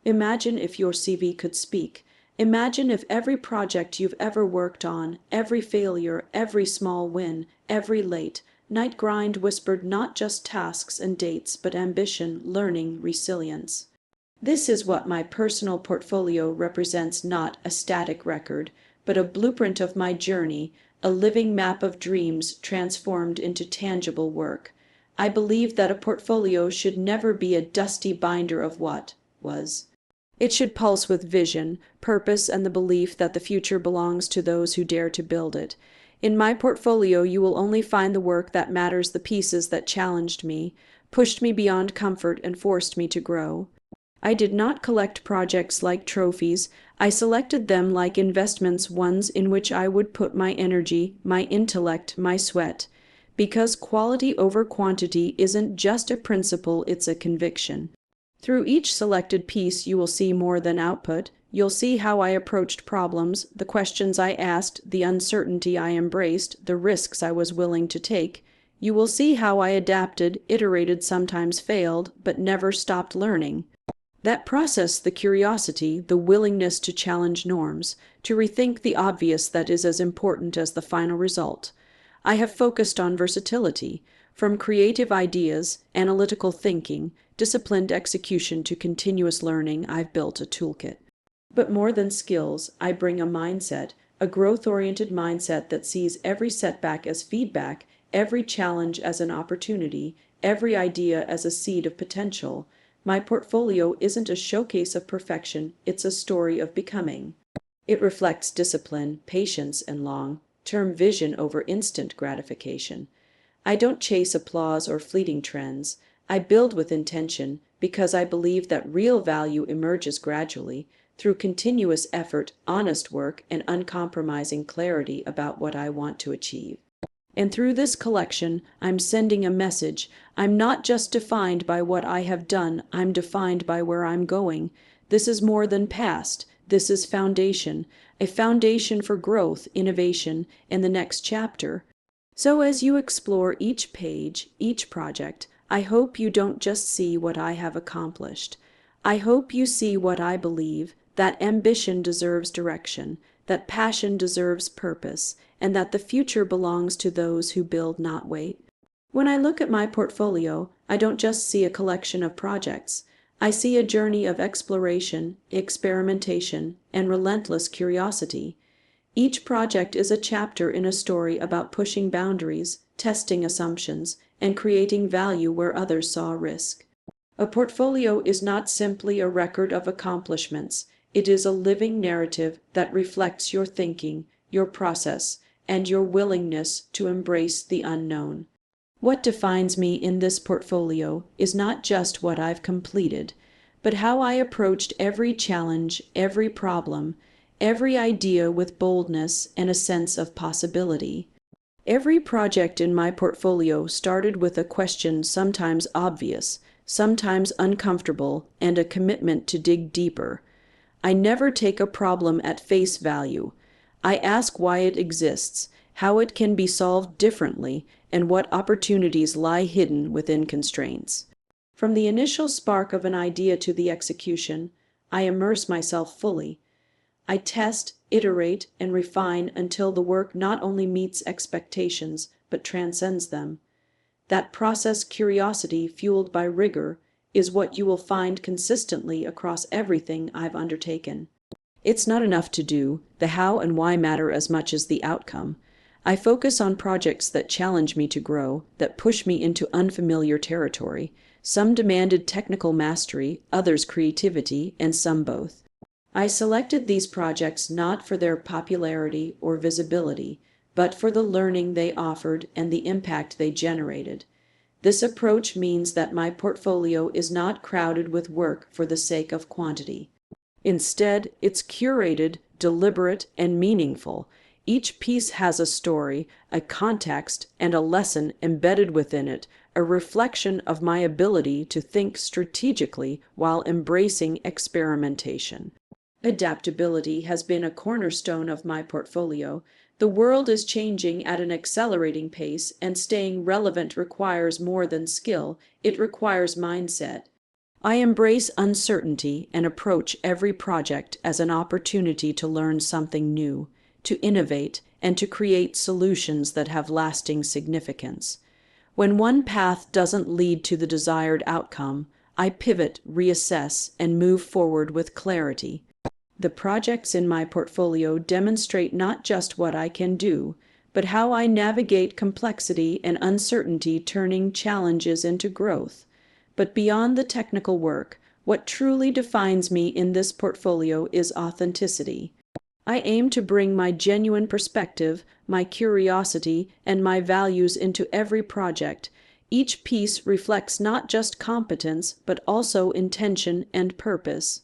Imagine if your CV could speak. Imagine if every project you've ever worked on, every failure, every small win, every late night grind whispered not just tasks and dates, but ambition, learning, resilience. This is what my personal portfolio represents, not a static record, but a blueprint of my journey, a living map of dreams transformed into tangible work. I believe that a portfolio should never be a dusty binder of what was. It should pulse with vision, purpose, and the belief that the future belongs to those who dare to build it. In my portfolio, you will only find the work that matters, the pieces that challenged me, pushed me beyond comfort, and forced me to grow. I did not collect projects like trophies. I selected them like investments, ones in which I would put my energy, my intellect, my sweat. Because quality over quantity isn't just a principle, it's a conviction. Through each selected piece, you will see more than output. You'll see how I approached problems, the questions I asked, the uncertainty I embraced, the risks I was willing to take. You will see how I adapted, iterated, sometimes failed, but never stopped learning. That process, the curiosity, the willingness to challenge norms, to rethink the obvious, that is as important as the final result. I have focused on versatility, from creative ideas, analytical thinking, disciplined execution to continuous learning. I've built a toolkit. But more than skills, I bring a mindset, a growth-oriented mindset that sees every setback as feedback, every challenge as an opportunity, every idea as a seed of potential. My portfolio isn't a showcase of perfection, it's a story of becoming. It reflects discipline, patience, and long-term vision over instant gratification. I don't chase applause or fleeting trends. I build with intention, because I believe that real value emerges gradually, through continuous effort, honest work, and uncompromising clarity about what I want to achieve. And through this collection, I'm sending a message. I'm not just defined by what I have done, I'm defined by where I'm going. This is more than past. This is foundation, a foundation for growth, innovation, and the next chapter. So as you explore each page, each project, I hope you don't just see what I have accomplished. I hope you see what I believe, that ambition deserves direction, that passion deserves purpose, and that the future belongs to those who build, not wait. When I look at my portfolio, I don't just see a collection of projects. I see a journey of exploration, experimentation, and relentless curiosity. Each project is a chapter in a story about pushing boundaries, testing assumptions, and creating value where others saw risk. A portfolio is not simply a record of accomplishments. It is a living narrative that reflects your thinking, your process, and your willingness to embrace the unknown. What defines me in this portfolio is not just what I've completed, but how I approached every challenge, every problem, every idea with boldness and a sense of possibility. Every project in my portfolio started with a question, sometimes obvious, sometimes uncomfortable, and a commitment to dig deeper. I never take a problem at face value. I ask why it exists, how it can be solved differently, and what opportunities lie hidden within constraints. From the initial spark of an idea to the execution, I immerse myself fully. I test, iterate, and refine until the work not only meets expectations, but transcends them. That process, curiosity fueled by rigor, is what you will find consistently across everything I've undertaken. It's not enough to do. The how and why matter as much as the outcome. I focus on projects that challenge me to grow, that push me into unfamiliar territory. Some demanded technical mastery, others creativity, and some both. I selected these projects not for their popularity or visibility, but for the learning they offered and the impact they generated. This approach means that my portfolio is not crowded with work for the sake of quantity. Instead, it's curated, deliberate, and meaningful. Each piece has a story, a context, and a lesson embedded within it, a reflection of my ability to think strategically while embracing experimentation. Adaptability has been a cornerstone of my portfolio. The world is changing at an accelerating pace, and staying relevant requires more than skill, it requires mindset. I embrace uncertainty and approach every project as an opportunity to learn something new, to innovate, and to create solutions that have lasting significance. When one path doesn't lead to the desired outcome, I pivot, reassess, and move forward with clarity. The projects in my portfolio demonstrate not just what I can do, but how I navigate complexity and uncertainty, turning challenges into growth. But beyond the technical work, what truly defines me in this portfolio is authenticity. I aim to bring my genuine perspective, my curiosity, and my values into every project. Each piece reflects not just competence, but also intention and purpose.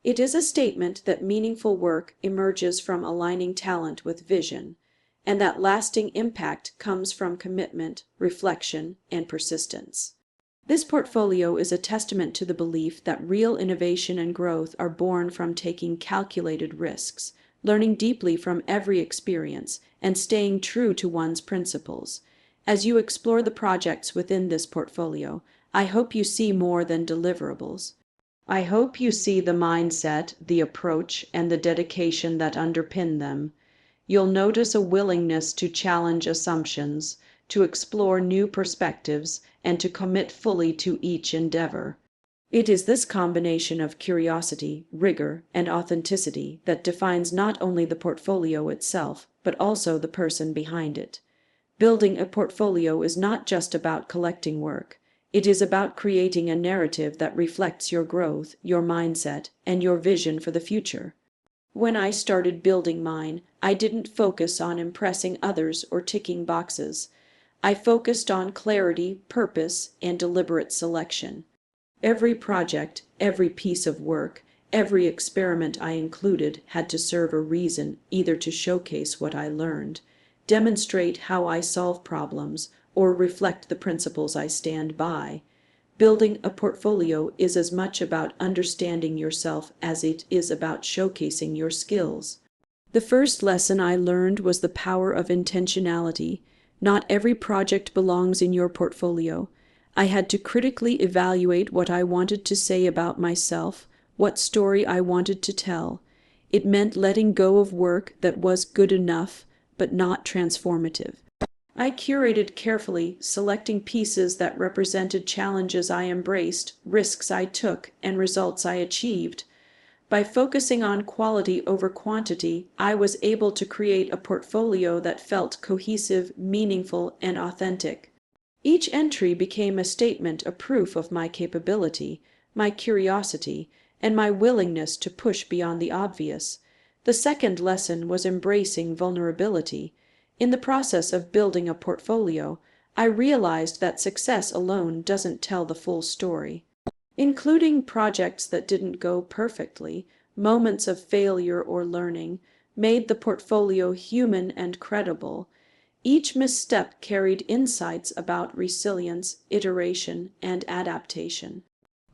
It is a statement that meaningful work emerges from aligning talent with vision, and that lasting impact comes from commitment, reflection, and persistence. This portfolio is a testament to the belief that real innovation and growth are born from taking calculated risks, learning deeply from every experience, and staying true to one's principles. As you explore the projects within this portfolio, I hope you see more than deliverables. I hope you see the mindset, the approach, and the dedication that underpin them. You'll notice a willingness to challenge assumptions, to explore new perspectives, and to commit fully to each endeavor. It is this combination of curiosity, rigor, and authenticity that defines not only the portfolio itself, but also the person behind it. Building a portfolio is not just about collecting work. It is about creating a narrative that reflects your growth, your mindset, and your vision for the future. When I started building mine, I didn't focus on impressing others or ticking boxes. I focused on clarity, purpose, and deliberate selection. Every project, every piece of work, every experiment I included had to serve a reason, either to showcase what I learned, demonstrate how I solve problems, or reflect the principles I stand by. Building a portfolio is as much about understanding yourself as it is about showcasing your skills. The first lesson I learned was the power of intentionality. Not every project belongs in your portfolio. I had to critically evaluate what I wanted to say about myself, what story I wanted to tell. It meant letting go of work that was good enough, but not transformative. I curated carefully, selecting pieces that represented challenges I embraced, risks I took, and results I achieved. By focusing on quality over quantity, I was able to create a portfolio that felt cohesive, meaningful, and authentic. Each entry became a statement, a proof of my capability, my curiosity, and my willingness to push beyond the obvious. The second lesson was embracing vulnerability. In the process of building a portfolio, I realized that success alone doesn't tell the full story. Including projects that didn't go perfectly, moments of failure or learning, made the portfolio human and credible. Each misstep carried insights about resilience, iteration, and adaptation.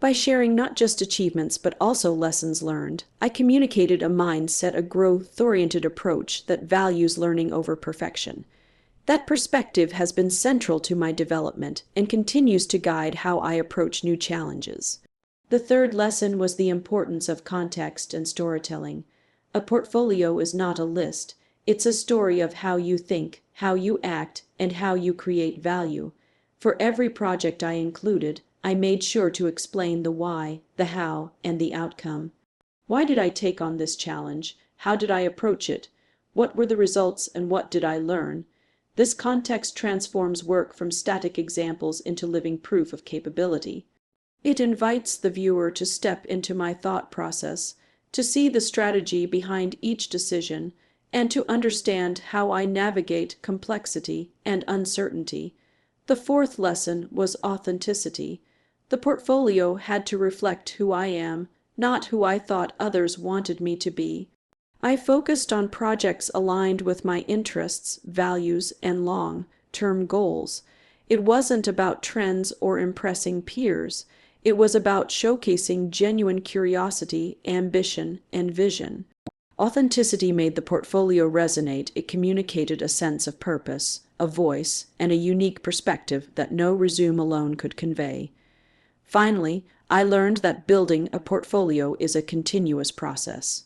By sharing not just achievements but also lessons learned, I communicated a mindset, a growth-oriented approach that values learning over perfection. That perspective has been central to my development and continues to guide how I approach new challenges. The third lesson was the importance of context and storytelling. A portfolio is not a list. It's a story of how you think, how you act, and how you create value. For every project I included, I made sure to explain the why, the how, and the outcome. Why did I take on this challenge? How did I approach it? What were the results and what did I learn? This context transforms work from static examples into living proof of capability. It invites the viewer to step into my thought process, to see the strategy behind each decision, and to understand how I navigate complexity and uncertainty. The fourth lesson was authenticity. The portfolio had to reflect who I am, not who I thought others wanted me to be. I focused on projects aligned with my interests, values, and long-term goals. It wasn't about trends or impressing peers. It was about showcasing genuine curiosity, ambition, and vision. Authenticity made the portfolio resonate. It communicated a sense of purpose, a voice, and a unique perspective that no resume alone could convey. Finally, I learned that building a portfolio is a continuous process.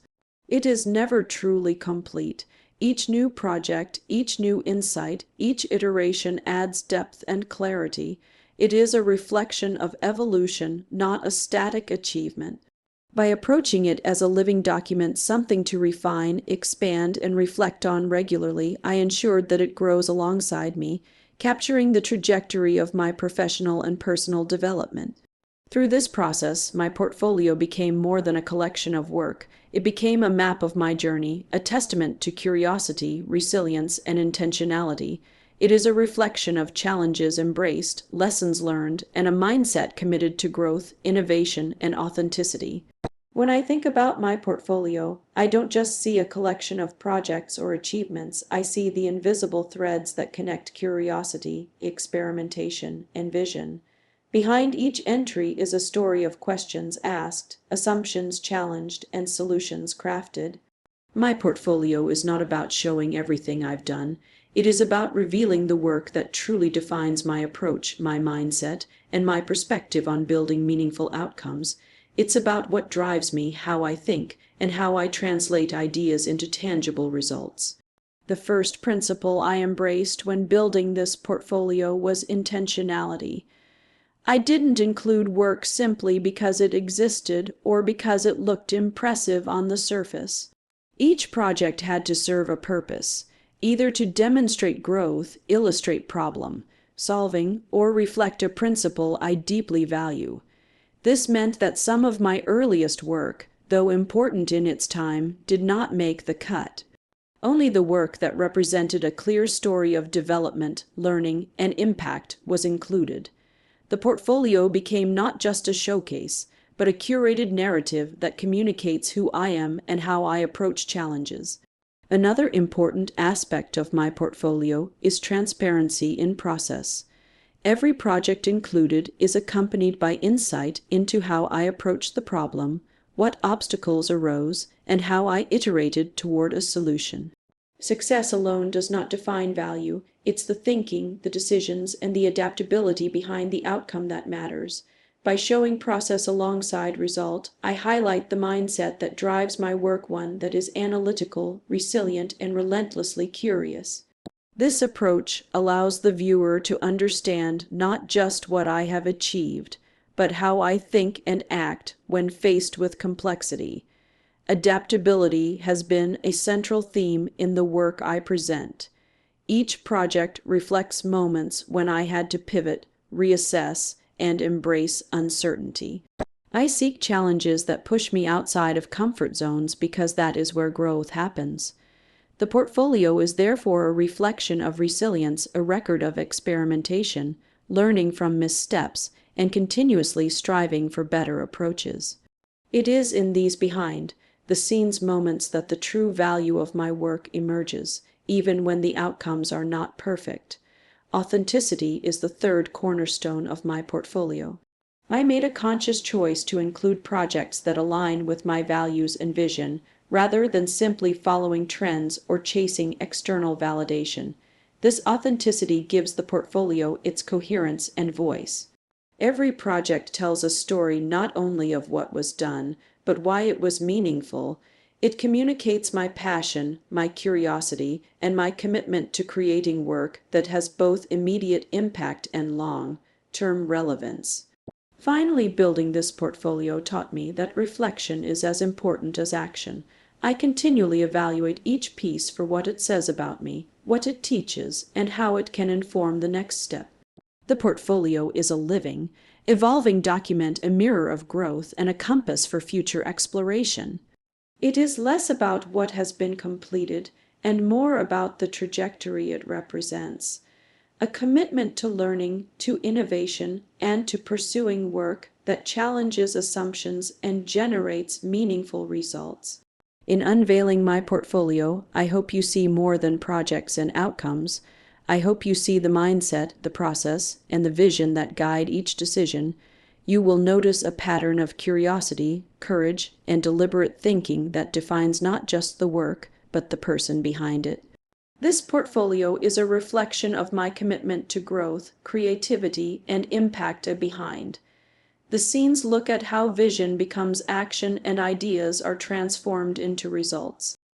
It is never truly complete. Each new project, each new insight, each iteration adds depth and clarity. It is a reflection of evolution, not a static achievement. By approaching it as a living document, something to refine, expand, and reflect on regularly, I ensured that it grows alongside me, capturing the trajectory of my professional and personal development. Through this process, my portfolio became more than a collection of work. It became a map of my journey, a testament to curiosity, resilience, and intentionality. It is a reflection of challenges embraced, lessons learned, and a mindset committed to growth, innovation, and authenticity. When I think about my portfolio, I don't just see a collection of projects or achievements. I see the invisible threads that connect curiosity, experimentation, and vision. Behind each entry is a story of questions asked, assumptions challenged, and solutions crafted. My portfolio is not about showing everything I've done. It is about revealing the work that truly defines my approach, my mindset, and my perspective on building meaningful outcomes. It's about what drives me, how I think, and how I translate ideas into tangible results. The first principle I embraced when building this portfolio was intentionality. I didn't include work simply because it existed or because it looked impressive on the surface. Each project had to serve a purpose, either to demonstrate growth, illustrate problem solving, or reflect a principle I deeply value. This meant that some of my earliest work, though important in its time, did not make the cut. Only the work that represented a clear story of development, learning, and impact was included. The portfolio became not just a showcase, but a curated narrative that communicates who I am and how I approach challenges. Another important aspect of my portfolio is transparency in process. Every project included is accompanied by insight into how I approached the problem, what obstacles arose, and how I iterated toward a solution. Success alone does not define value. It's the thinking, the decisions, and the adaptability behind the outcome that matters. By showing process alongside result, I highlight the mindset that drives my work, one that is analytical, resilient, and relentlessly curious. This approach allows the viewer to understand not just what I have achieved, but how I think and act when faced with complexity. Adaptability has been a central theme in the work I present. Each project reflects moments when I had to pivot, reassess, and embrace uncertainty. I seek challenges that push me outside of comfort zones because that is where growth happens. The portfolio is therefore a reflection of resilience, a record of experimentation, learning from missteps, and continuously striving for better approaches. It is in these behind the scenes moments that the true value of my work emerges, even when the outcomes are not perfect. Authenticity is the third cornerstone of my portfolio. I made a conscious choice to include projects that align with my values and vision, rather than simply following trends or chasing external validation. This authenticity gives the portfolio its coherence and voice. Every project tells a story not only of what was done, but why it was meaningful. It communicates my passion, my curiosity, and my commitment to creating work that has both immediate impact and long-term relevance. Finally, building this portfolio taught me that reflection is as important as action. I continually evaluate each piece for what it says about me, what it teaches, and how it can inform the next step. The portfolio is a living, evolving document, a mirror of growth, and a compass for future exploration. It is less about what has been completed and more about the trajectory it represents. A commitment to learning, to innovation, and to pursuing work that challenges assumptions and generates meaningful results. In unveiling my portfolio, I hope you see more than projects and outcomes. I hope you see the mindset, the process, and the vision that guide each decision. You will notice a pattern of curiosity, courage, and deliberate thinking that defines not just the work, but the person behind it. This portfolio is a reflection of my commitment to growth, creativity, and impact behind. The scenes look at how vision becomes action and ideas are transformed into results.